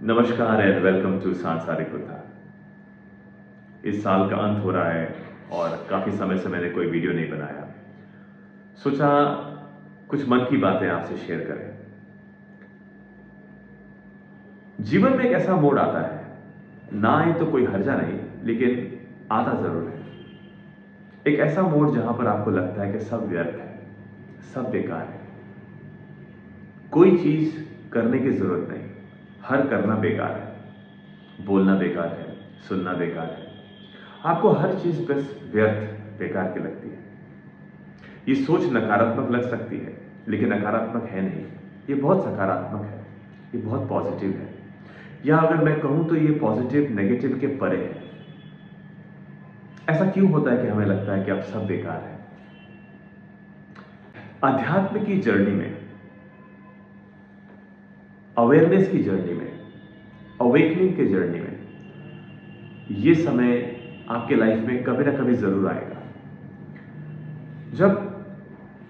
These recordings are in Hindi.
नमस्कार एंड वेलकम टू सांसारिक बुद्धा। इस साल का अंत हो रहा है और काफ़ी समय से मैंने कोई वीडियो नहीं बनाया। सोचा कुछ मन की बातें आपसे शेयर करें। जीवन में एक ऐसा मोड़ आता है, ना आए तो कोई हर्जा नहीं, लेकिन आता ज़रूर है। एक ऐसा मोड़ जहां पर आपको लगता है कि सब व्यर्थ है, सब बेकार है, कोई चीज़ करने की ज़रूरत नहीं, हर करना बेकार है, बोलना बेकार है, सुनना बेकार है, आपको हर चीज़ बस व्यर्थ बेकार की लगती है। ये सोच नकारात्मक लग सकती है, लेकिन नकारात्मक है नहीं, ये बहुत सकारात्मक है, ये बहुत पॉजिटिव है, या अगर मैं कहूं तो ये पॉजिटिव नेगेटिव के परे है। ऐसा क्यों होता है कि हमें लगता है कि अब सब बेकार है? अध्यात्म की जर्नी में, अवेयरनेस की जर्नी में, अवेकनिंग की जर्नी में ये समय आपके लाइफ में कभी ना कभी जरूर आएगा, जब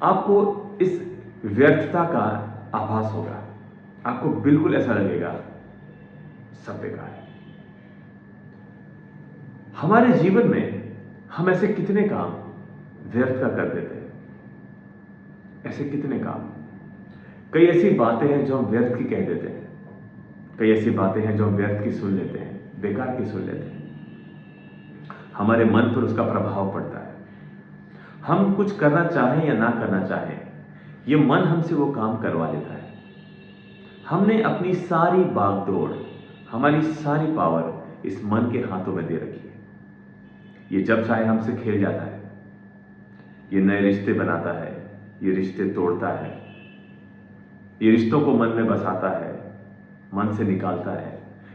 आपको इस व्यर्थता का आभास होगा। आपको बिल्कुल ऐसा लगेगा सब बेकार है। हमारे जीवन में हम ऐसे कितने काम व्यर्थ का कर देते हैं, ऐसे कितने काम। कई ऐसी बातें हैं जो हम व्यर्थ की कह देते हैं, कई ऐसी बातें हैं जो हम व्यर्थ की सुन लेते हैं, बेकार की सुन लेते हैं। हमारे मन पर उसका प्रभाव पड़ता है। हम कुछ करना चाहें या ना करना चाहें, ये मन हमसे वो काम करवा लेता है। हमने अपनी सारी बागडोर, हमारी सारी पावर इस मन के हाथों में दे रखी है। ये जब चाहे हमसे खेल जाता है, ये नए रिश्ते बनाता है, ये रिश्ते तोड़ता है, ये रिश्तों को मन में बसाता है, मन से निकालता है।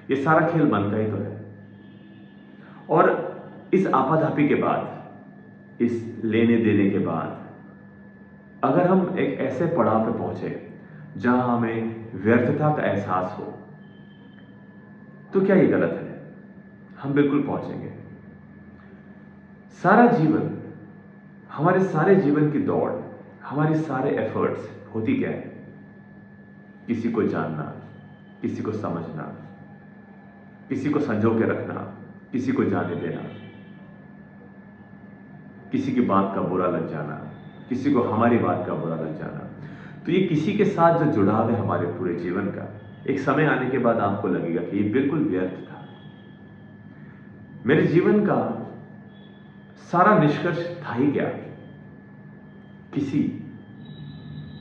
ये सारा खेल मन का ही तो है। और इस आपाधापी के बाद, इस लेने देने के बाद, अगर हम एक ऐसे पड़ाव पे पहुंचे जहां हमें व्यर्थता का एहसास हो, तो क्या ये गलत है? हम बिल्कुल पहुंचेंगे। सारा जीवन, हमारे सारे जीवन की दौड़, हमारे सारे एफर्ट्स होती क्या है? किसी को जानना, किसी को समझना, किसी को संजो के रखना, किसी को जाने देना, किसी की बात का बुरा लग जाना, किसी को हमारी बात का बुरा लग जाना। तो ये किसी के साथ जो जुड़ाव है हमारे पूरे जीवन का, एक समय आने के बाद आपको लगेगा कि ये बिल्कुल व्यर्थ था। मेरे जीवन का सारा निष्कर्ष था ही क्या? किसी,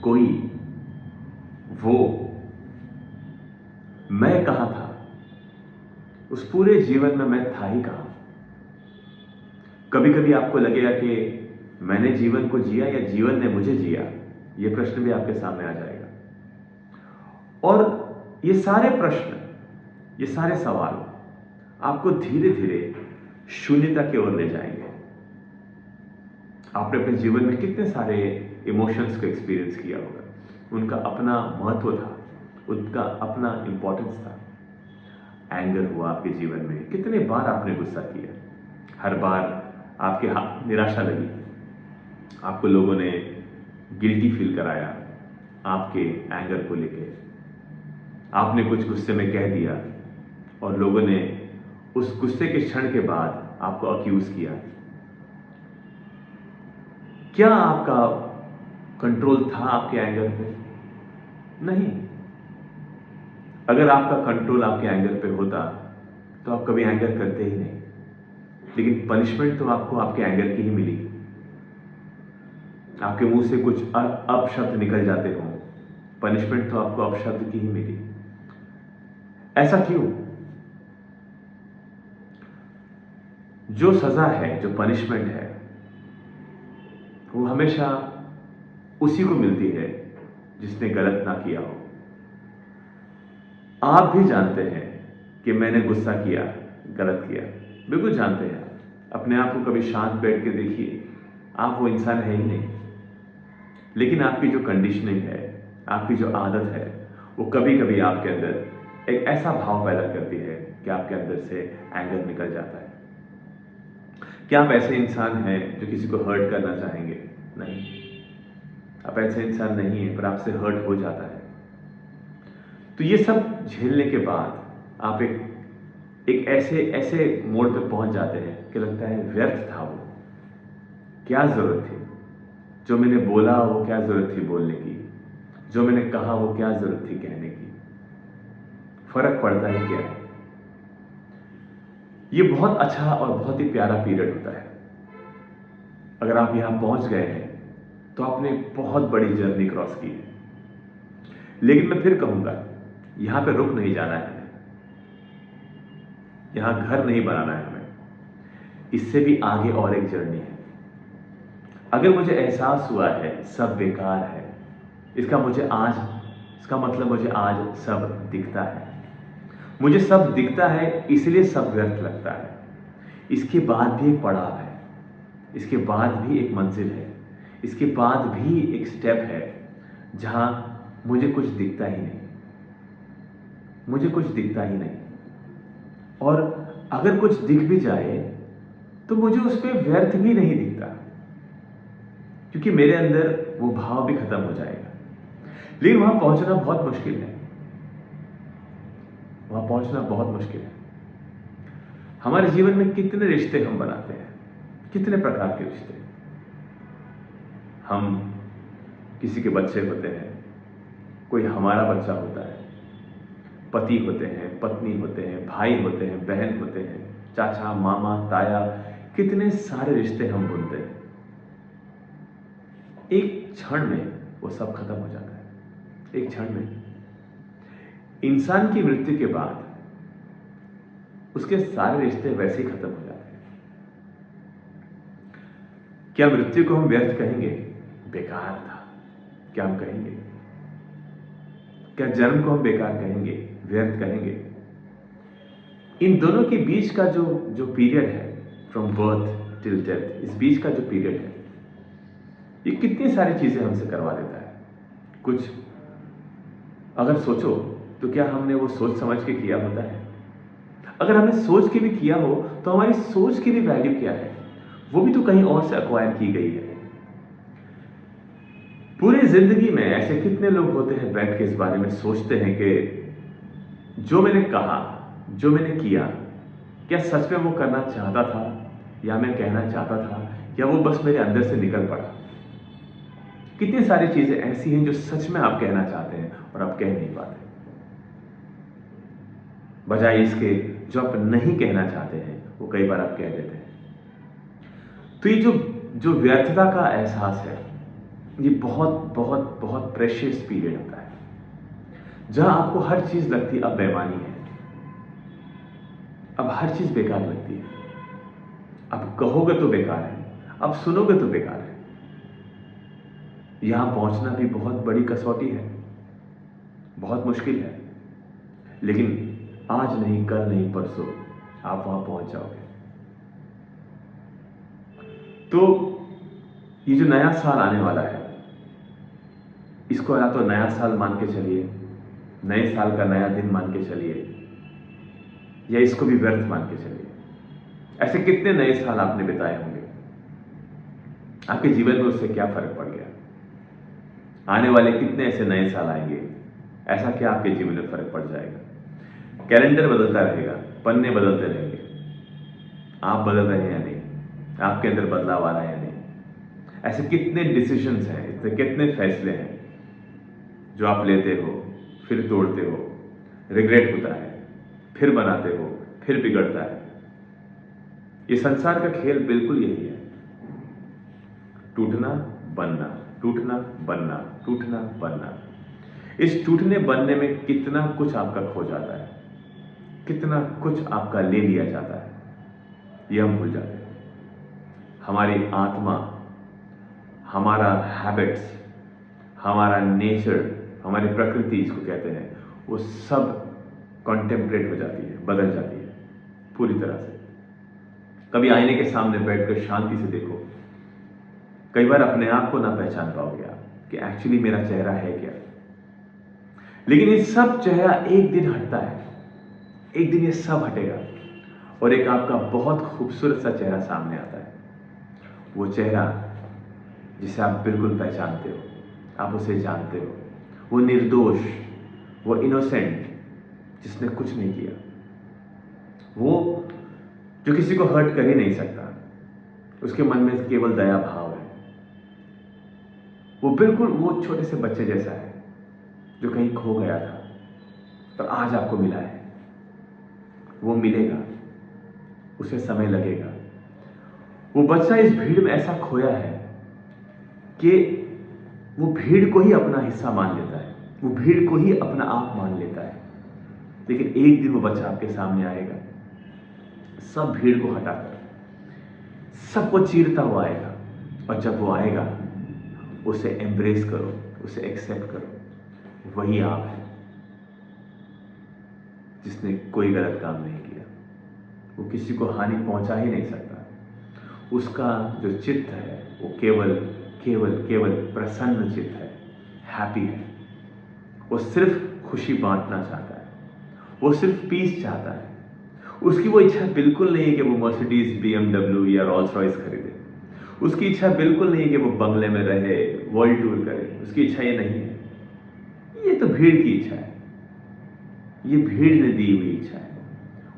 कोई, वो, मैं कहां था? उस पूरे जीवन में मैं था ही कहां? कभी कभी आपको लगेगा कि मैंने जीवन को जिया या जीवन ने मुझे जिया। यह प्रश्न भी आपके सामने आ जाएगा। और ये सारे प्रश्न, ये सारे सवाल आपको धीरे धीरे शून्यता की ओर ले जाएंगे। आपने अपने जीवन में कितने सारे इमोशंस को एक्सपीरियंस किया होगा, उनका अपना महत्व था, उनका अपना इंपॉर्टेंस था। एंगर हुआ आपके जीवन में, कितने बार आपने गुस्सा किया, हर बार आपके हाथ निराशा लगी, आपको लोगों ने गिल्टी फील कराया आपके एंगर को लेके, आपने कुछ गुस्से में कह दिया और लोगों ने उस गुस्से के क्षण के बाद आपको अक्यूज किया। क्या आपका कंट्रोल था आपके एंगर पे? नहीं। अगर आपका कंट्रोल आपके एंगर पे होता तो आप कभी एंगर करते ही नहीं। लेकिन पनिशमेंट तो आपको आपके एंगर की ही मिली। आपके मुंह से कुछ अपशब्द निकल जाते हो, पनिशमेंट तो आपको अपशब्द की ही मिली। ऐसा क्यों? जो सजा है, जो पनिशमेंट है, वो हमेशा उसी को मिलती है जिसने गलत ना किया हो। आप भी जानते हैं कि मैंने गुस्सा किया, गलत किया, बिल्कुल जानते हैं। अपने आप को कभी शांत बैठ के देखिए, आप वो इंसान है ही नहीं। लेकिन आपकी जो कंडीशनिंग है, आपकी जो आदत है, वो कभी कभी आपके अंदर एक ऐसा भाव पैदा करती है कि आपके अंदर से एंगर निकल जाता है। क्या आप ऐसे इंसान हैं जो किसी को हर्ट करना चाहेंगे? नहीं, आप ऐसे इंसान नहीं हैं, पर आपसे हर्ट हो जाता है। तो ये सब झेलने के बाद आप एक ऐसे ऐसे मोड़ पे पहुंच जाते हैं कि लगता है व्यर्थ था वो, क्या जरूरत थी, जो मैंने बोला वो क्या जरूरत थी बोलने की, जो मैंने कहा वो क्या जरूरत थी कहने की, फर्क पड़ता ही क्या है। ये बहुत अच्छा और बहुत ही प्यारा पीरियड होता है। अगर आप यहां पहुंच गए हैं तो आपने बहुत बड़ी जर्नी क्रॉस की है। लेकिन मैं फिर कहूंगा, यहां पे रुक नहीं जाना है हमें, यहां घर नहीं बनाना है हमें, इससे भी आगे और एक जर्नी है। अगर मुझे एहसास हुआ है सब बेकार है, इसका मतलब मुझे आज सब दिखता है, मुझे सब दिखता है इसलिए सब व्यर्थ लगता है। इसके बाद भी एक पड़ाव है, इसके बाद भी एक मंजिल है, इसके बाद भी एक स्टेप है जहां मुझे कुछ दिखता ही नहीं, मुझे कुछ दिखता ही नहीं। और अगर कुछ दिख भी जाए तो मुझे उस पर व्यर्थ भी नहीं दिखता, क्योंकि मेरे अंदर वो भाव भी खत्म हो जाएगा। लेकिन वहां पहुंचना बहुत मुश्किल है, वहां पहुंचना बहुत मुश्किल है। हमारे जीवन में कितने रिश्ते हम बनाते हैं, कितने प्रकार के रिश्ते। हम किसी के बच्चे होते हैं, कोई हमारा बच्चा होता है, पति होते हैं, पत्नी होते हैं, भाई होते हैं, बहन होते हैं, चाचा, मामा, ताया, कितने सारे रिश्ते हम बुनते हैं। एक क्षण में वो सब खत्म हो जाता है, एक क्षण में। इंसान की मृत्यु के बाद उसके सारे रिश्ते वैसे ही खत्म हो जाते हैं। क्या मृत्यु को हम व्यर्थ कहेंगे? बेकार था, क्या हम कहेंगे? क्या जन्म को हम बेकार कहेंगे, व्यर्थ कहेंगे? इन दोनों के बीच का जो पीरियड है, फ्रॉम बर्थ टिल डेथ, इस बीच का जो पीरियड है, ये कितनी सारी चीजें हमसे करवा देता है। कुछ अगर सोचो तो क्या हमने वो सोच समझ के किया होता है? अगर हमने सोच के भी किया हो तो हमारी सोच की भी वैल्यू क्या है? वो भी तो कहीं और से अक्वायर की गई है। पूरी जिंदगी में ऐसे कितने लोग होते हैं बैठ के इस बारे में सोचते हैं कि जो मैंने कहा, जो मैंने किया, क्या सच में वो करना चाहता था, या मैं कहना चाहता था, या वो बस मेरे अंदर से निकल पड़ा। कितनी सारी चीजें ऐसी हैं जो सच में आप कहना चाहते हैं और आप कह नहीं पाते, बजाय इसके जो आप नहीं कहना चाहते हैं वो कई बार आप कह देते हैं। तो ये जो व्यर्थता का एहसास है, ये बहुत बहुत बहुत प्रेशियस पीरियड होता है, जहां आपको हर चीज लगती है अब बेईमानी है, अब हर चीज बेकार लगती है। अब कहोगे तो बेकार है, अब सुनोगे तो बेकार है। यहां पहुंचना भी बहुत बड़ी कसौटी है, बहुत मुश्किल है, लेकिन आज नहीं, कल नहीं, परसों आप वहां पहुंच जाओगे। तो ये जो नया साल आने वाला है, इसको या तो नया साल मान के चलिए, नए साल का नया दिन मान के चलिए, या इसको भी व्यर्थ मान के चलिए। ऐसे कितने नए साल आपने बिताए होंगे, आपके जीवन में उससे क्या फर्क पड़ गया? आने वाले कितने ऐसे नए साल आएंगे, ऐसा क्या आपके जीवन में फर्क पड़ जाएगा? कैलेंडर बदलता रहेगा, पन्ने बदलते रहेंगे, आप बदल रहे हैं या नहीं, आपके अंदर बदलाव आ रहा है या नहीं? ऐसे कितने डिसीजंस हैं, इतने कितने फैसले हैं जो आप लेते हो, फिर तोड़ते हो, रिग्रेट होता है, फिर बनाते हो, फिर बिगड़ता है। ये संसार का खेल बिल्कुल यही है, टूटना बनना, टूटना बनना, टूटना बनना। इस टूटने बनने में कितना कुछ आपका खो जाता है, कितना कुछ आपका ले लिया जाता है, ये हम भूल जाते हैं। हमारी आत्मा, हमारा हैबिट्स, हमारा नेचर, हमारी प्रकृति जिसको कहते हैं, वो सब कॉन्टेम्पलेट हो जाती है, बदल जाती है पूरी तरह से। कभी आईने के सामने बैठकर शांति से देखो, कई बार अपने आप को ना पहचान पाओगे आप कि एक्चुअली मेरा चेहरा है क्या। लेकिन ये सब चेहरा एक दिन हटता है, एक दिन ये सब हटेगा और एक आपका बहुत खूबसूरत सा चेहरा सामने आता है। वो चेहरा जिसे आप बिल्कुल पहचानते हो, आप उसे जानते हो, वो निर्दोष, वो इनोसेंट, जिसने कुछ नहीं किया, वो जो किसी को हर्ट कर ही नहीं सकता, उसके मन में केवल दया भाव है। वो बिल्कुल वो छोटे से बच्चे जैसा है जो कहीं खो गया था पर आज आपको मिला है। वो मिलेगा, उसे समय लगेगा। वो बच्चा इस भीड़ में ऐसा खोया है कि वो भीड़ को ही अपना हिस्सा मान लेता है, वो भीड़ को ही अपना आप मान लेता है। लेकिन एक दिन वो बच्चा आपके सामने आएगा, सब भीड़ को हटाकर सबको चीरता हुआ आएगा। और जब वो आएगा, उसे एम्ब्रेस करो, उसे एक्सेप्ट करो। वही आप है जिसने कोई गलत काम नहीं किया। वो किसी को हानि पहुंचा ही नहीं सकता। उसका जो चित्त है वो केवल केवल केवल प्रसन्न चित्त है, हैप्पी है। वो सिर्फ खुशी बांटना चाहता है, वो सिर्फ पीस चाहता है। उसकी वो इच्छा बिल्कुल नहीं है कि वो मर्सिडीज, BMW या रोल्स रॉयस खरीदे। उसकी इच्छा बिल्कुल नहीं है कि वो बंगले में रहे, वर्ल्ड टूर करे। उसकी इच्छा ये नहीं है। ये तो भीड़ की इच्छा है, ये भीड़ ने दी हुई इच्छा है।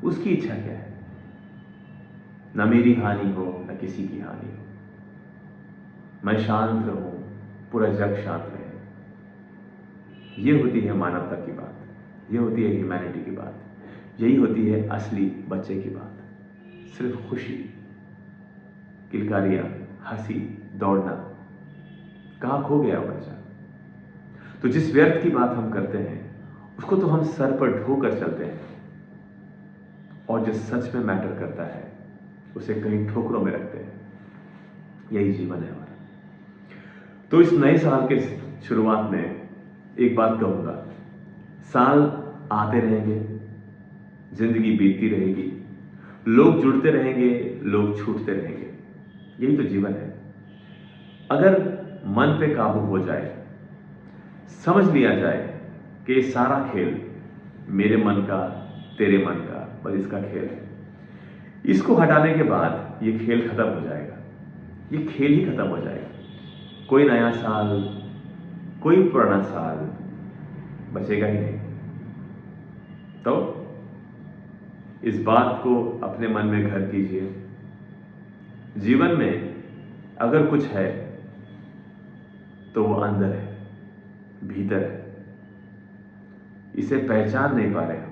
उसकी इच्छा क्या है? न मेरी हानि हो, न किसी की हानि हो। मैं शांत रहूं, पूरा जग शांत रहे। ये होती है मानवता की बात, ये होती है ह्यूमैनिटी की बात, यही होती है असली बच्चे की बात। सिर्फ खुशी, किलकारियां, हंसी, दौड़ना। कहां खो गया बच्चा? तो जिस व्यर्थ की बात हम करते हैं उसको तो हम सर पर ढोकर चलते हैं, और जो सच में मैटर करता है उसे कहीं ठोकरों में रखते हैं। यही जीवन है हमारा। तो इस नए साल के शुरुआत में एक बात कहूंगा, साल आते रहेंगे, जिंदगी बीतती रहेगी, लोग जुड़ते रहेंगे, लोग छूटते रहेंगे। यही तो जीवन है। अगर मन पे काबू हो जाए, समझ लिया जाए कि ये सारा खेल मेरे मन का, तेरे मन का, बस इसका खेल है। इसको हटाने के बाद ये खेल खत्म हो जाएगा, ये खेल ही खत्म हो जाएगा। कोई नया साल, कोई पुराना साल बचेगा ही नहीं। तो इस बात को अपने मन में घर कीजिए। जीवन में अगर कुछ है तो वो अंदर है, भीतर है। इसे पहचान नहीं पा रहे हम,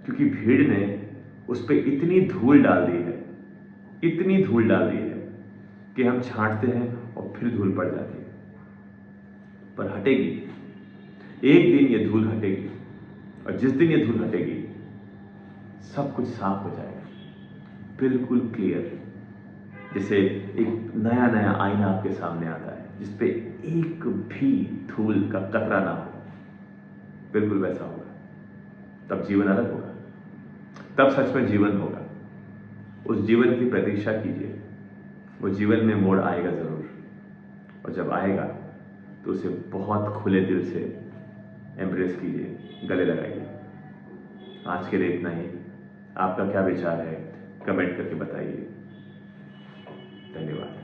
क्योंकि भीड़ ने उस पर इतनी धूल डाल दी है, इतनी धूल डाल दी है कि हम छांटते हैं और फिर धूल पड़ जाती है। पर हटेगी, एक दिन ये धूल हटेगी, और जिस दिन ये धूल हटेगी सब कुछ साफ हो जाएगा, बिल्कुल क्लियर। जैसे एक नया नया आईना आपके सामने आता है जिसपे एक भी धूल का कतरा ना हो, बिल्कुल वैसा होगा। तब जीवन अलग होगा, तब सच में जीवन होगा। उस जीवन की प्रतीक्षा कीजिए, वो जीवन में मोड़ आएगा जरूर। और जब आएगा तो उसे बहुत खुले दिल से एम्ब्रेस कीजिए, गले लगाइए। आज के लिए इतना ही। आपका क्या विचार है कमेंट करके बताइए। धन्यवाद।